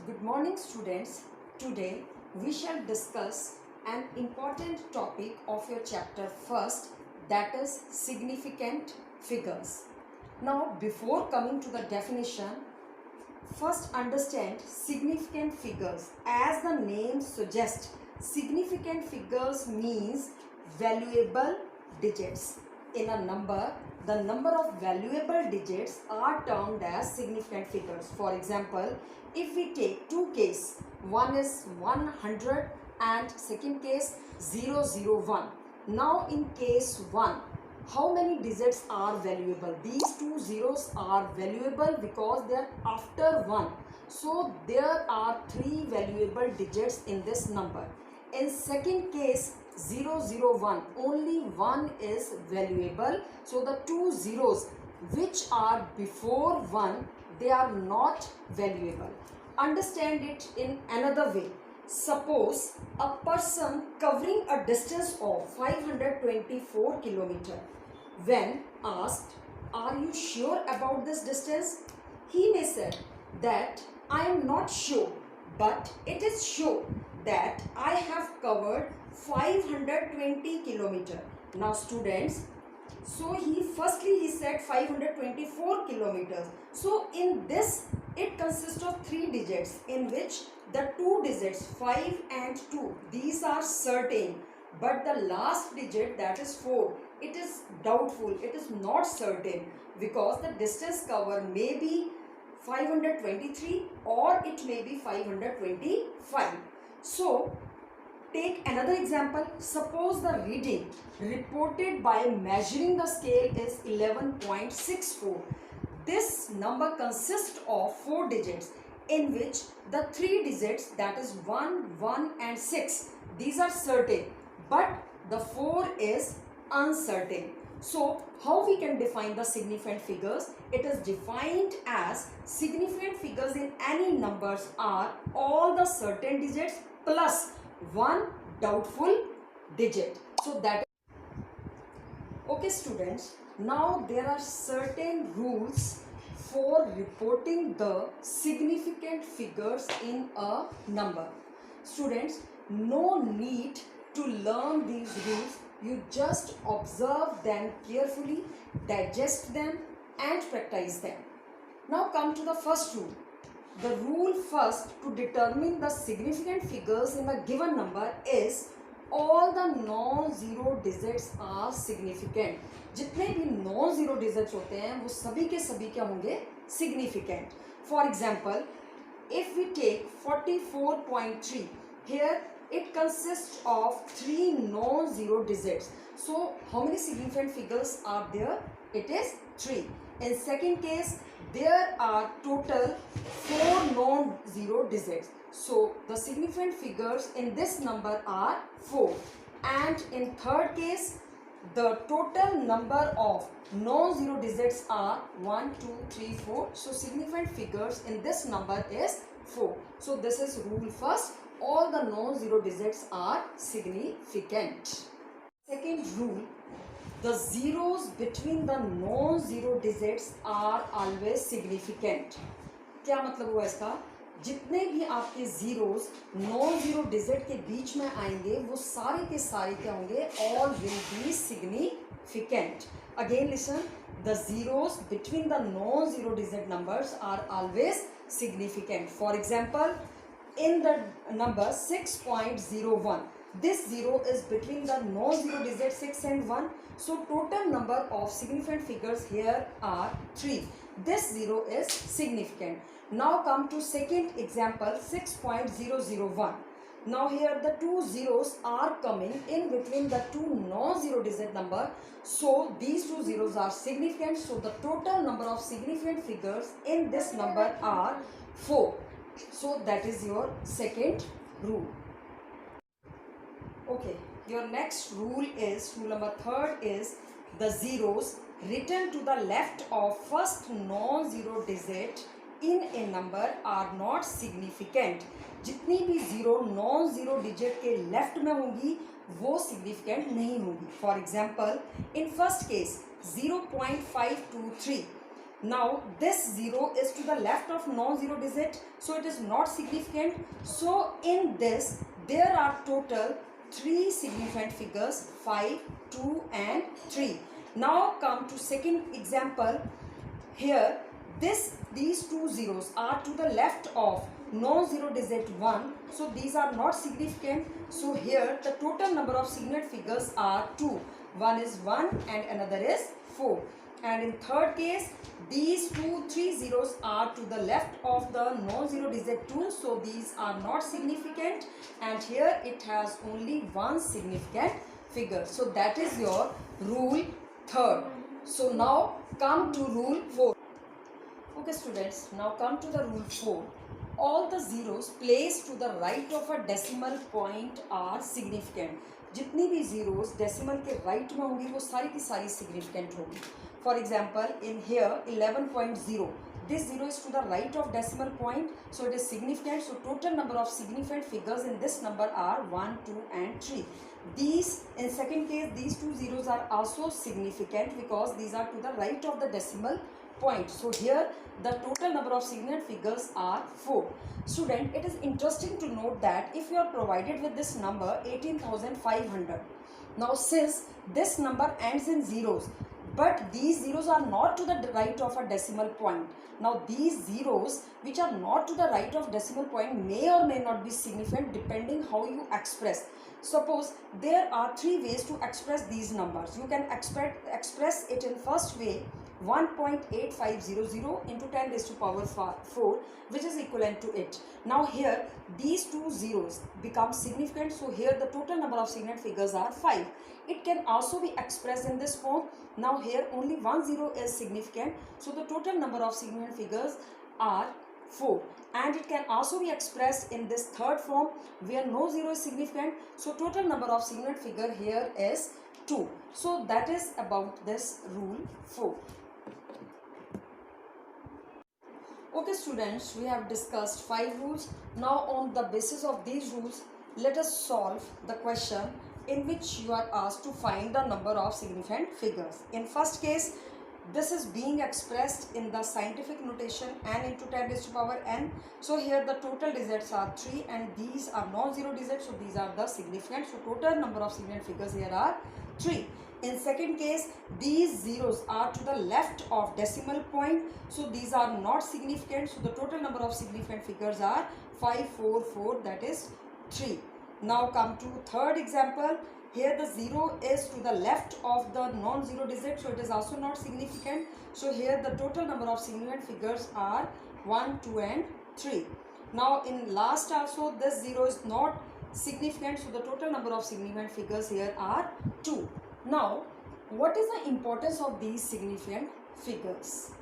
Good morning students. Today we shall discuss an important topic of your chapter first, that is significant figures. Now before coming to the definition, first understand significant figures. As the name suggests, significant figures means valuable digits. In a number, the number of valuable digits are termed as significant figures. For example, if we take two cases, one is 100 and second case 001. Now in case 1, how many digits are valuable? These two zeros are valuable because they are after 1. So there are 3 valuable digits in this number. In second case 001, only 1 is valuable. So the two zeros which are before 1, they are not valuable. Understand it in another way. Suppose a person covering a distance of 524 km. When asked, "Are you sure about this distance?" he may say that I am not sure, but it is sure that I have covered 520 km. Now students, so he said 524 kilometers. So in this it consists of 3 digits, in which the 2 digits 5 and 2, these are certain, but the last digit, that is 4, it is doubtful, it is not certain, because the distance covered may be 523 or it may be 525. So take another example. Suppose the reading reported by measuring the scale is 11.64. This number consists of 4 digits, in which the 3 digits, that is 1, 1 and 6, these are certain, but the 4 is uncertain. So how we can define the significant figures? It is defined as significant figures in any numbers are all the certain digits plus 1 doubtful digit. So that is okay students. Now there are certain rules for reporting the significant figures in a number. Students, no need to learn these rules. You just observe them carefully, digest them and practice them. Now come to the first rule. The rule first to determine the significant figures in a given number is all the non-zero digits are significant. जितने भी non-zero digits होते हैं वो सभी के सभी क्या होंगे? Significant. For example, if we take 44.3, here it consists of 3 non-zero digits. So how many significant figures are there? It is 3. In second case, there are total 4 non-zero digits. So the significant figures in this number are 4. And in third case, the total number of non-zero digits are 1, 2, 3, 4. So significant figures in this number is 4. So this is rule first. All the non-zero digits are significant. Second rule, the zeros between the non-zero digits are always significant. क्या मतलब हुआ इसका? जितने भी आपके zeros non-zero digit के बीच में आएंगे वो सारे के सारे क्या होंगे? All will be significant. Again listen, the zeros between the non-zero digit numbers are always significant. For example, in the number 6.01, this 0 is between the non-zero digit 6 and 1. So total number of significant figures here are 3. This 0 is significant. Now come to second example, 6.001. Now here the two zeros are coming in between the two non-zero digit number. So these two zeros are significant. So the total number of significant figures in this number are 4. So that is your second rule. Okay, your next rule is, rule number third is, the zeros written to the left of first non-zero digit in a number are not significant. जितनी भी zero non zero digit के left में होंगी वो significant नहीं होगी. For example, in first case 0.523, Now this 0 is to the left of non-zero digit, so it is not significant. So in this there are total 3 significant figures, 5, 2 and 3. Now come to second example. Here these two zeros are to the left of non-zero digit 1, so these are not significant. So here the total number of significant figures are 2. One is 1 and another is 4. And in third case, these three zeros are to the left of the non-zero digit 2, so these are not significant, and here it has only one significant figure. So that is your rule third. So now come to rule 4. Okay students, now come to the rule 4. All the zeros placed to the right of a decimal point are significant. जितनी भी zeros decimal के right में होंगी वो सारी की सारी significant होगी. For example, in here 11.0, this 0 is to the right of decimal point, so it is significant. So total number of significant figures in this number are 1, 2 and 3. These, in second case, these two zeros are also significant because these are to the right of the decimal point. So here the total number of significant figures are 4. Student, it is interesting to note that if you are provided with this number 18,500, now since this number ends in zeros, but these zeros are not to the right of a decimal point. Now these zeros which are not to the right of decimal point may or may not be significant depending how you express. Suppose there are 3 ways to express these numbers. You can express it in first way, 1.8500 into 10 raised to power 4, which is equivalent to it. Now here these two zeros become significant, so here the total number of significant figures are 5. It can also be expressed in this form. Now here only one zero is significant, so the total number of significant figures are 4. And it can also be expressed in this third form where no zero is significant, so total number of significant figure here is 2. So that is about this rule 4. Okay students, we have discussed 5 rules. Now on the basis of these rules, let us solve the question in which you are asked to find the number of significant figures. In first case, this is being expressed in the scientific notation n into 10 raised to power n. So here the total digits are 3 and these are non-zero digits, so these are the significant. So total number of significant figures here are 3. In second case, these zeros are to the left of decimal point, so these are not significant. So the total number of significant figures are 5, 4, 4, that is 3. Now come to third example. Here the 0 is to the left of the non-zero digit, so it is also not significant. So here the total number of significant figures are 1, 2 and 3. Now in last also this 0 is not significant, so the total number of significant figures here are 2. Now what is the importance of these significant figures?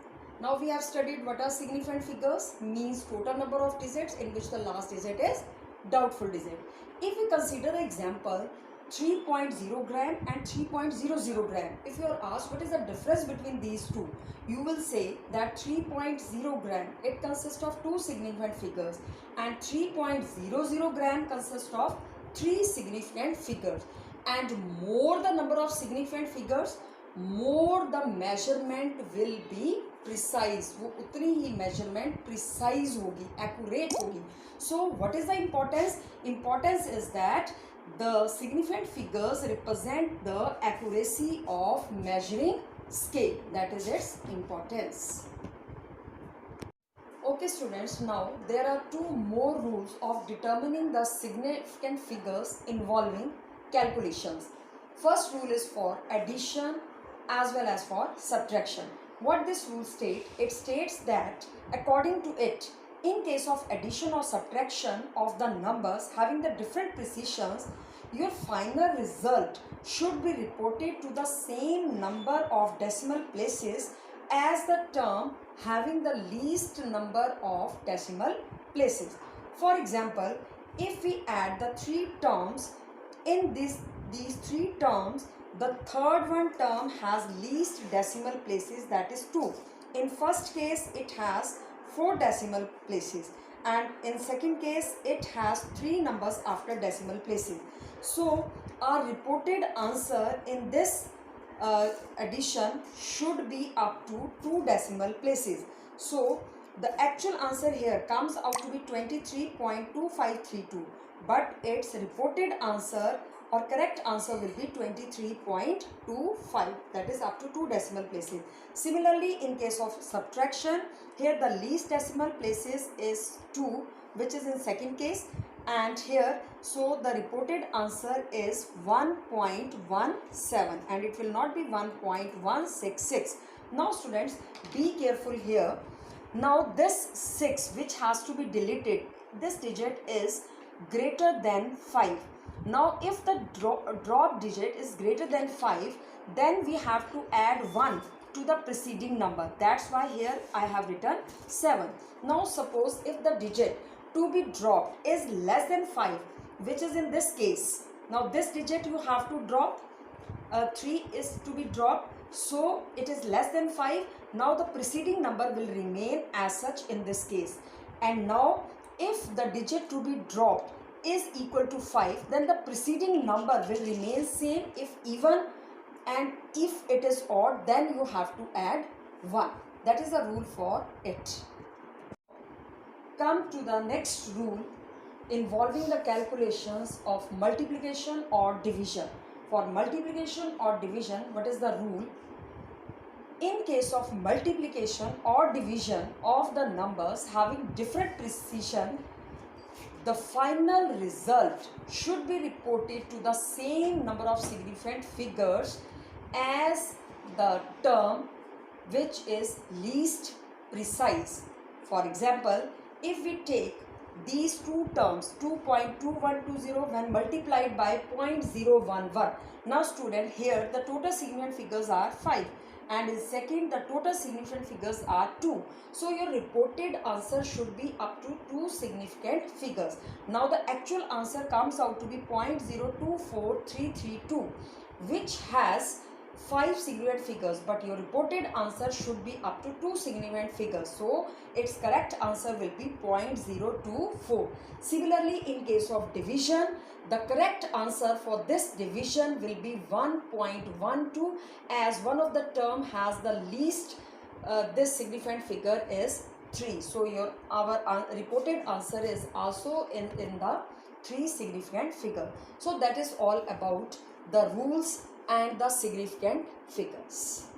Now we have studied what are significant figures, means total number of digits in which the last digit is doubtful digit. If we consider the example 3.0 gram and 3.00 gram, if you are asked what is the difference between these two, you will say that 3.0 gram, it consists of 2 significant figures and 3.00 gram consists of 3 significant figures. And more the number of significant figures, more the measurement will be precise. वो उतनी ही measurement precise होगी, accurate होगी. So what is the importance? Importance is that the significant figures represent the accuracy of measuring scale. That is its importance. Okay students, now there are 2 more rules of determining the significant figures involving calculations. First rule is for addition as well as for subtraction. What this rule states? It states that according to it, in case of addition or subtraction of the numbers having the different precisions, your final result should be reported to the same number of decimal places as the term having the least number of decimal places. For example, if we add the 3 terms, in these 3 terms, the third one term has least decimal places, that is 2. In first case, it has 4 decimal places, and in second case, it has 3 numbers after decimal places. So our reported answer in this addition should be up to 2 decimal places. So the actual answer here comes out to be 23.2532, but its reported answer or correct answer will be 23.25, that is up to 2 decimal places. Similarly, in case of subtraction, here the least decimal places is 2, which is in second case, and here so the reported answer is 1.17 and it will not be 1.166. Now students, be careful here. Now this 6 which has to be deleted, this digit is greater than 5. Now if the drop digit is greater than 5, then we have to add 1 to the preceding number. That's why here I have written 7. Now suppose if the digit to be dropped is less than 5, which is in this case. Now this digit you have to drop, 3 is to be dropped, so it is less than 5. Now the preceding number will remain as such in this case. And now if the digit to be dropped is equal to 5, then the preceding number will remain same if even, and if it is odd, then you have to add 1. That is the rule for it. Come to the next rule involving the calculations of multiplication or division. For multiplication or division, what is the rule? In case of multiplication or division of the numbers having different precision, the final result should be reported to the same number of significant figures as the term which is least precise. For example, if we take these two terms 2.2120 when multiplied by 0.011, now student, here the total significant figures are 5 and in second the total significant figures are 2. So your reported answer should be up to 2 significant figures. Now the actual answer comes out to be 0.024332, which has 5 significant figures, but your reported answer should be up to 2 significant figures. So its correct answer will be 0.024. Similarly, in case of division, the correct answer for this division will be 1.12, as one of the term has the least this significant figure is 3. So our reported answer is also in the 3 significant figure. So that is all about the rules and the significant figures.